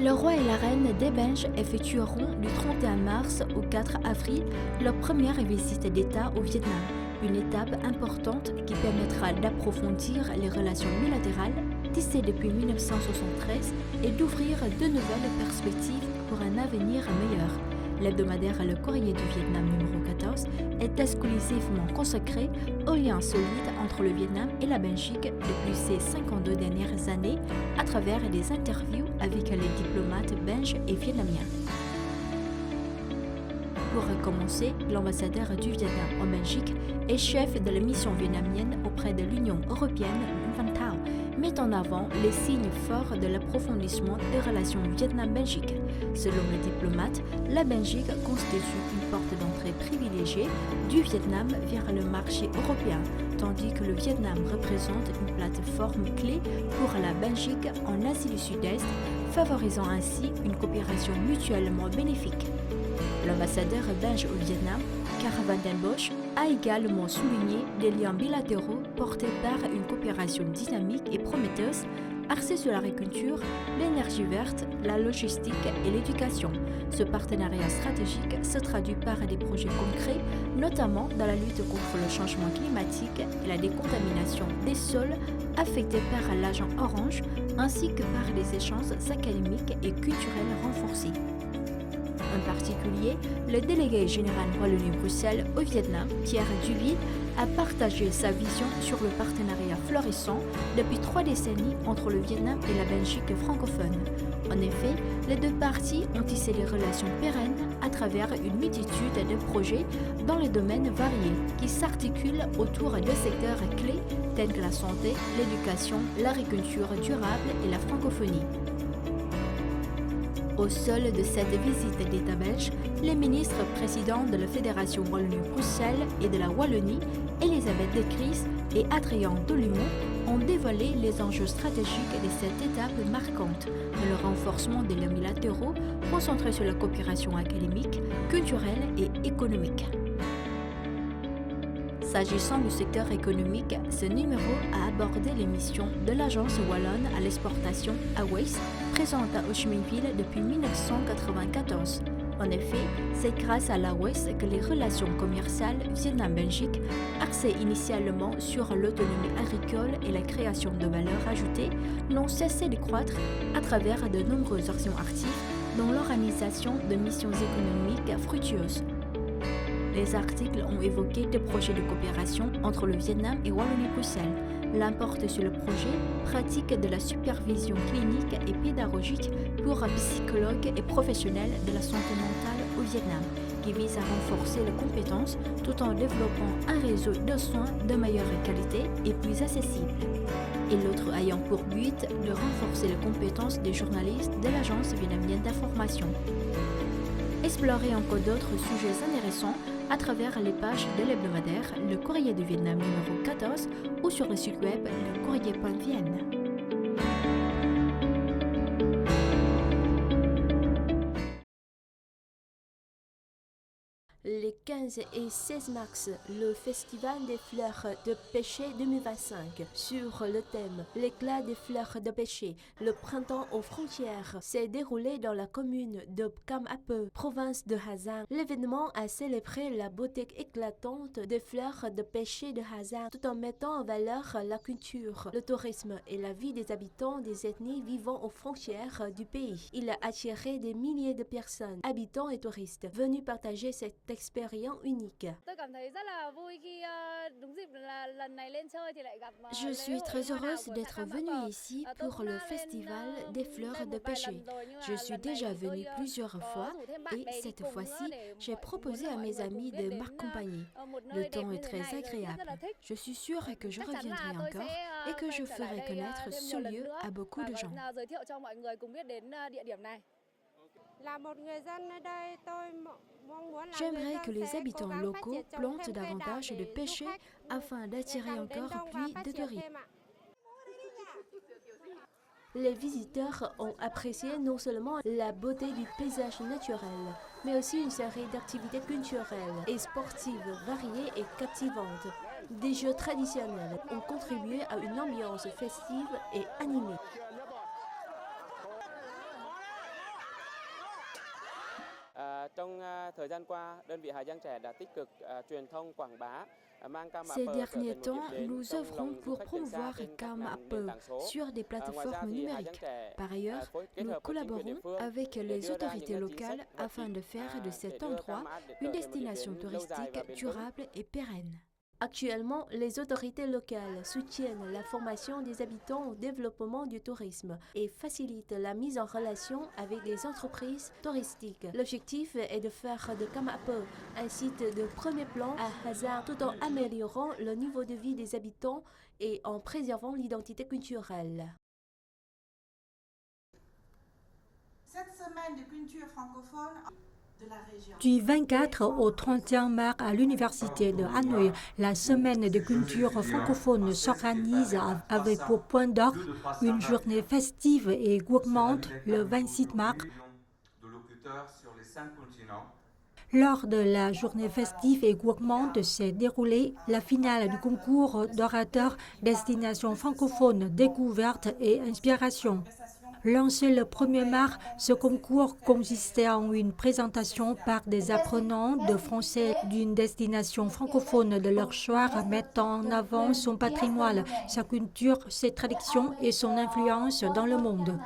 Le roi et la reine des Benj effectueront du 31 mars au 4 avril leur première visite d'État au Vietnam, une étape importante qui permettra d'approfondir les relations bilatérales tissées depuis 1973 et d'ouvrir de nouvelles perspectives pour un avenir meilleur. L'hebdomadaire Le Courrier du Vietnam numéro 14 est exclusivement consacré aux liens solides entre le Vietnam et la Belgique depuis ces 52 dernières années à travers des interviews avec les diplomates belges et vietnamiens. Pour commencer, l'ambassadeur du Vietnam en Belgique et chef de la mission vietnamienne auprès de l'Union européenne, Van Thao, met en avant les signes forts de l'approfondissement des relations Vietnam-Belgique. Selon le diplomate, la Belgique constitue une porte d'entrée privilégiée du Vietnam vers le marché européen, tandis que le Vietnam représente une plateforme clé pour la Belgique en Asie du Sud-Est, favorisant ainsi une coopération mutuellement bénéfique. L'ambassadeur belge au Vietnam, Karl van den Bosch, a également souligné des liens bilatéraux portés par une coopération dynamique et prometteuse axée sur l'agriculture, l'énergie verte, la logistique et l'éducation. Ce partenariat stratégique se traduit par des projets concrets, notamment dans la lutte contre le changement climatique et la décontamination des sols affectés par l'agent orange, ainsi que par des échanges académiques et culturels renforcés. En particulier, le délégué général Wallonie-Bruxelles au Vietnam, Thierry Duby, a partagé sa vision sur le partenariat florissant depuis 3 décennies entre le Vietnam et la Belgique francophone. En effet, les deux parties ont tissé des relations pérennes à travers une multitude de projets dans les domaines variés qui s'articulent autour de secteurs clés tels que la santé, l'éducation, l'agriculture durable et la francophonie. Au sol de cette visite d'État belge, les ministres présidents de la Fédération Wallonie-Bruxelles et de la Wallonie, Elisabeth De Kries et Adrien Delimont, ont dévoilé les enjeux stratégiques de cette étape marquante dans le renforcement des liens bilatéraux concentrés sur la coopération académique, culturelle et économique. S'agissant du secteur économique, ce numéro a abordé les missions de l'Agence wallonne à l'exportation AWES, présente à Ho Chi Minh Ville depuis 1994. En effet, c'est grâce à l'AWES que les relations commerciales Vietnam-Belgique, axées initialement sur l'autonomie agricole et la création de valeur ajoutée, n'ont cessé de croître à travers de nombreuses actions actives, dont l'organisation de missions économiques fructueuses. Les articles ont évoqué des projets de coopération entre le Vietnam et Wallonie-Bruxelles, l'importe sur le projet pratique de la supervision clinique et pédagogique pour psychologues et professionnels de la santé mentale au Vietnam, qui vise à renforcer les compétences tout en développant un réseau de soins de meilleure qualité et plus accessible. Et l'autre ayant pour but de renforcer les compétences des journalistes de l'agence vietnamienne d'information. Explorer encore d'autres sujets intéressants à travers les pages de l'hebdomadaire Le Courrier du Vietnam numéro 14 ou sur le site web lecourrier.vn. Les 15 et 16 mars, le Festival des fleurs de pêcher 2025 sur le thème L'éclat des fleurs de pêcher, le printemps aux frontières s'est déroulé dans la commune de Cam Ape, province de Hà Giang. L'événement a célébré la beauté éclatante des fleurs de pêcher de Hà Giang tout en mettant en valeur la culture, le tourisme et la vie des habitants des ethnies vivant aux frontières du pays. Il a attiré des milliers de personnes, habitants et touristes, venus partager cette expérience unique. Je suis très heureuse d'être venue ici pour le Festival des fleurs de pêcher. Je suis déjà venue plusieurs fois et cette fois-ci, j'ai proposé à mes amis de m'accompagner. Le temps est très agréable. Je suis sûre que je reviendrai encore et que je ferai connaître ce lieu à beaucoup de gens. J'aimerais que les habitants locaux plantent davantage de pêchers afin d'attirer encore plus de touristes. Les visiteurs ont apprécié non seulement la beauté du paysage naturel, mais aussi une série d'activités culturelles et sportives variées et captivantes. Des jeux traditionnels ont contribué à une ambiance festive et animée. Ces derniers temps, nous œuvrons pour promouvoir Kamape sur des plateformes numériques. Par ailleurs, nous collaborons avec les autorités locales afin de faire de cet endroit une destination touristique durable et pérenne. Actuellement, les autorités locales soutiennent la formation des habitants au développement du tourisme et facilitent la mise en relation avec les entreprises touristiques. L'objectif est de faire de Kamape un site de premier plan à Hazard tout en améliorant le niveau de vie des habitants et en préservant l'identité culturelle. Cette semaine de culture francophone du 24 au 31 mars à l'Université de Hanoï, la semaine de culture francophone s'organise avec pour point d'orgue une journée festive et gourmande le 26 mars. Lors de la journée festive et gourmande s'est déroulée la finale du concours d'orateurs Destination francophone, découverte et inspiration. Lancé le 1er mars, ce concours consistait en une présentation par des apprenants de français d'une destination francophone de leur choix, mettant en avant son patrimoine, sa culture, ses traditions et son influence dans le monde.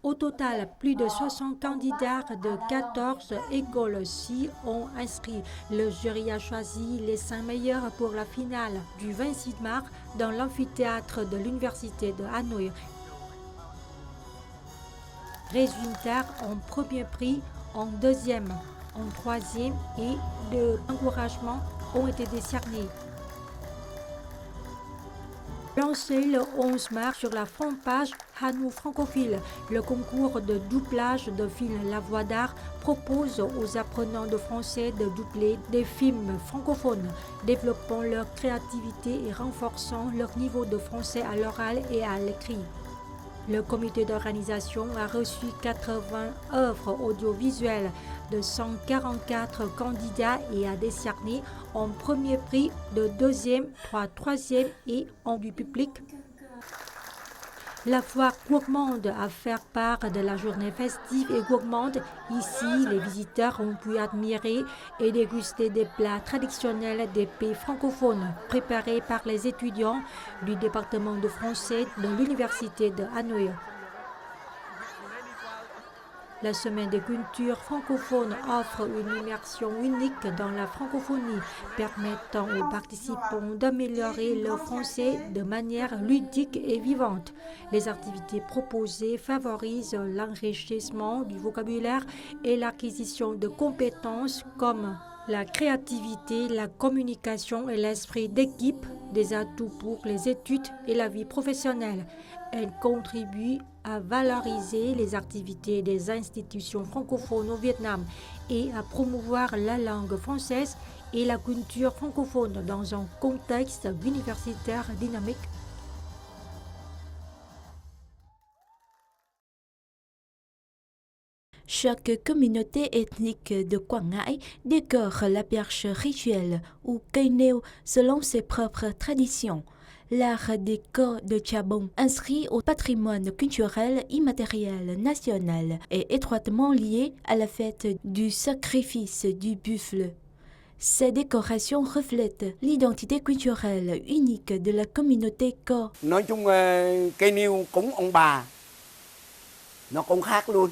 Au total, plus de 60 candidats de 14 écoles s'y ont inscrit. Le jury a choisi les 5 meilleurs pour la finale du 26 mars dans l'amphithéâtre de l'Université de Hanoï. Résultats en premier prix, en deuxième, en troisième et de encouragement ont été décernés. Lancé le 11 mars sur la fanpage Hanou Francophile, le concours de doublage de films La Voix d'Art propose aux apprenants de français de doubler des films francophones, développant leur créativité et renforçant leur niveau de français à l'oral et à l'écrit. Le comité d'organisation a reçu 80 œuvres audiovisuelles de 144 candidats et a décerné en premier prix de deuxième, troisième et en du public. La foire gourmande à faire part de la journée festive et gourmande. Ici, les visiteurs ont pu admirer et déguster des plats traditionnels des pays francophones préparés par les étudiants du département de français de l'Université de Hanoï. La semaine de culture francophone offre une immersion unique dans la francophonie, permettant aux participants d'améliorer le français de manière ludique et vivante. Les activités proposées favorisent l'enrichissement du vocabulaire et l'acquisition de compétences comme la créativité, la communication et l'esprit d'équipe, des atouts pour les études et la vie professionnelle. Elle contribue à valoriser les activités des institutions francophones au Vietnam et à promouvoir la langue française et la culture francophone dans un contexte universitaire dynamique. Chaque communauté ethnique de Quảng Ngãi décore la perche rituelle ou cây nêu selon ses propres traditions. L'art des corps de Chabon, inscrit au patrimoine culturel immatériel national, est étroitement lié à la fête du sacrifice du buffle. Ces décorations reflètent l'identité culturelle unique de la communauté Ko. Nói chung cây nêu cúng ông bà nó cũng khác luôn.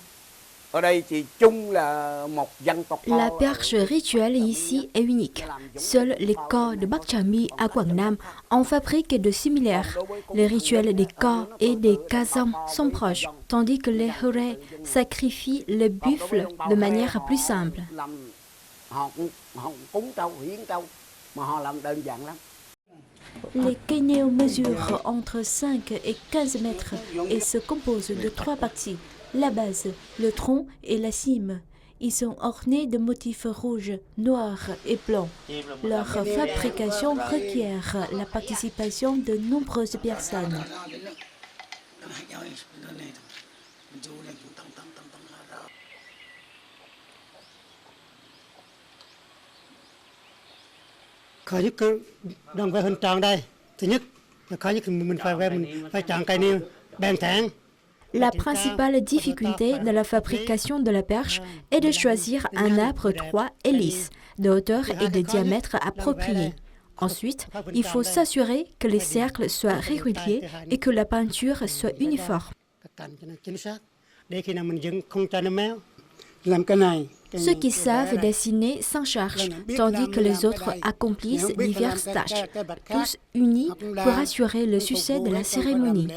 La perche rituelle ici est unique. Seuls les corps de Bắc Trà My à Quảng Nam en fabriquent de similaires. Les rituels des corps et des Kazam sont proches, tandis que les Huré sacrifient le buffle de manière plus simple. Les cây nêu mesurent entre 5 et 15 mètres et se composent de 3 parties. La base, le tronc et la cime. Ils sont ornés de motifs rouges, noirs et blancs. Leur fabrication requiert la participation de nombreuses personnes. Khởi nhất đang vẽ hình tròn đây. Thứ nhất là khởi nhất mình phải vẽ mình phải chọn cây nêu bền thẳng. La principale difficulté de la fabrication de la perche est de choisir un arbre droit et lisse, de hauteur et de diamètre appropriés. Ensuite, il faut s'assurer que les cercles soient réguliers et que la peinture soit uniforme. Ceux qui savent dessiner s'en chargent, tandis que les autres accomplissent diverses tâches, tous unis pour assurer le succès de la cérémonie.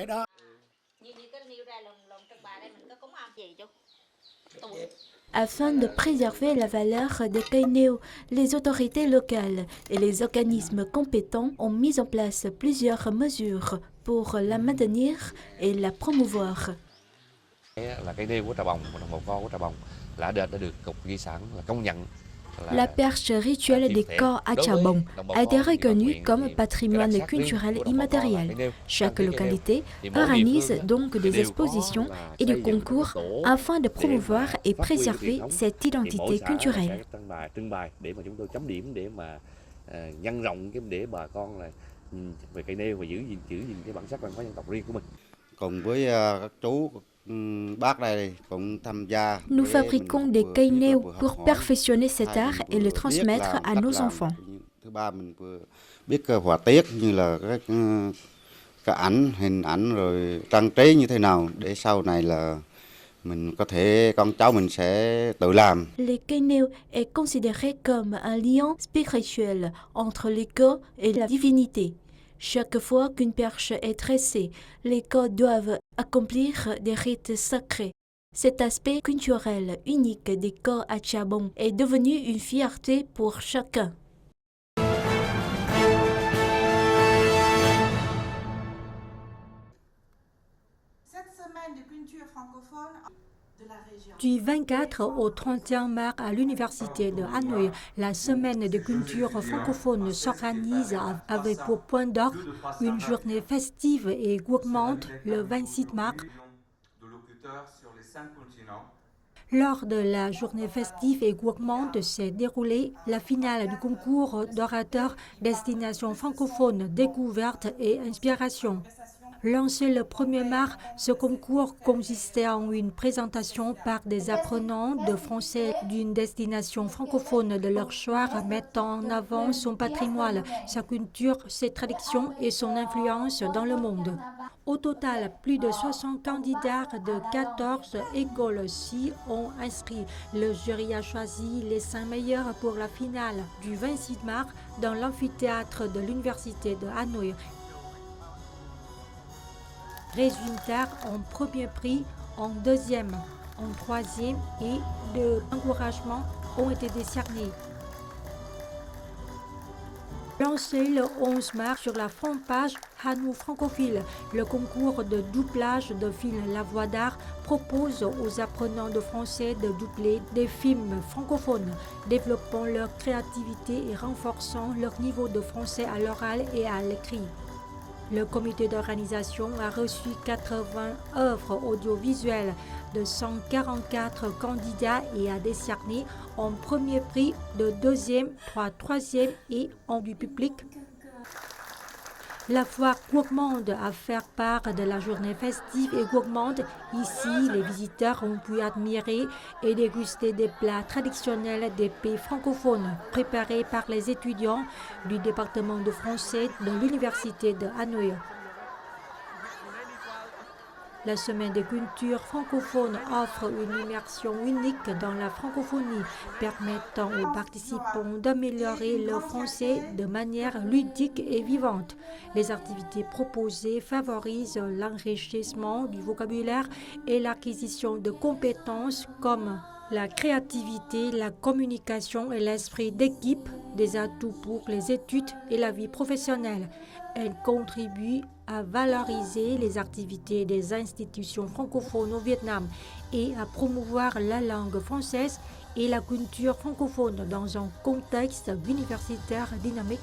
Afin de préserver la valeur des kaineo, les autorités locales et les organismes compétents ont mis en place plusieurs mesures pour la maintenir et la promouvoir. La perche rituelle des corps à Chabong a été reconnue comme patrimoine culturel immatériel. Chaque localité organise donc des expositions et des concours afin de promouvoir et préserver cette identité culturelle. Nous fabriquons des kaineo pour perfectionner cet art et le transmettre à nos enfants. Les kaineo est considéré comme un lien spirituel entre les corps et la divinité. Chaque fois qu'une perche est tressée, les corps doivent accomplir des rites sacrés. Cet aspect culturel unique des corps à Chabong est devenu une fierté pour chacun. Cette semaine de culture francophone de la région. Du 24 au 31 mars à l'Université de Hanoï, la semaine de culture francophone s'organise avec pour point d'orgue une journée festive et gourmande le 26 mars. Lors de la journée festive et gourmande s'est déroulée la finale du concours d'orateurs Destination francophone, découverte et inspiration. Lancé le 1er mars, ce concours consistait en une présentation par des apprenants de français d'une destination francophone de leur choix, mettant en avant son patrimoine, sa culture, ses traditions et son influence dans le monde. Au total, plus de 60 candidats de 14 écoles-ci ont inscrit. Le jury a choisi les 5 meilleurs pour la finale du 26 mars dans l'amphithéâtre de l'Université de Hanoï. Résultats en premier prix, en deuxième, en troisième et de encouragement ont été décernés. Lancé le 11 mars sur la fanpage Hanou Francophile, le concours de doublage de films La Voix d'Art propose aux apprenants de français de doubler des films francophones, développant leur créativité et renforçant leur niveau de français à l'oral et à l'écrit. Le comité d'organisation a reçu 80 œuvres audiovisuelles de 144 candidats et a décerné en premier prix de deuxième, troisième et en du public. La foire gourmande à faire part de la journée festive et gourmande. Ici, les visiteurs ont pu admirer et déguster des plats traditionnels des pays francophones préparés par les étudiants du département de français de l'Université de Hanoï. La semaine de culture francophone offre une immersion unique dans la francophonie, permettant aux participants d'améliorer le français de manière ludique et vivante. Les activités proposées favorisent l'enrichissement du vocabulaire et l'acquisition de compétences comme la créativité, la communication et l'esprit d'équipe, des atouts pour les études et la vie professionnelle. Elle contribue à valoriser les activités des institutions francophones au Vietnam et à promouvoir la langue française et la culture francophone dans un contexte universitaire dynamique.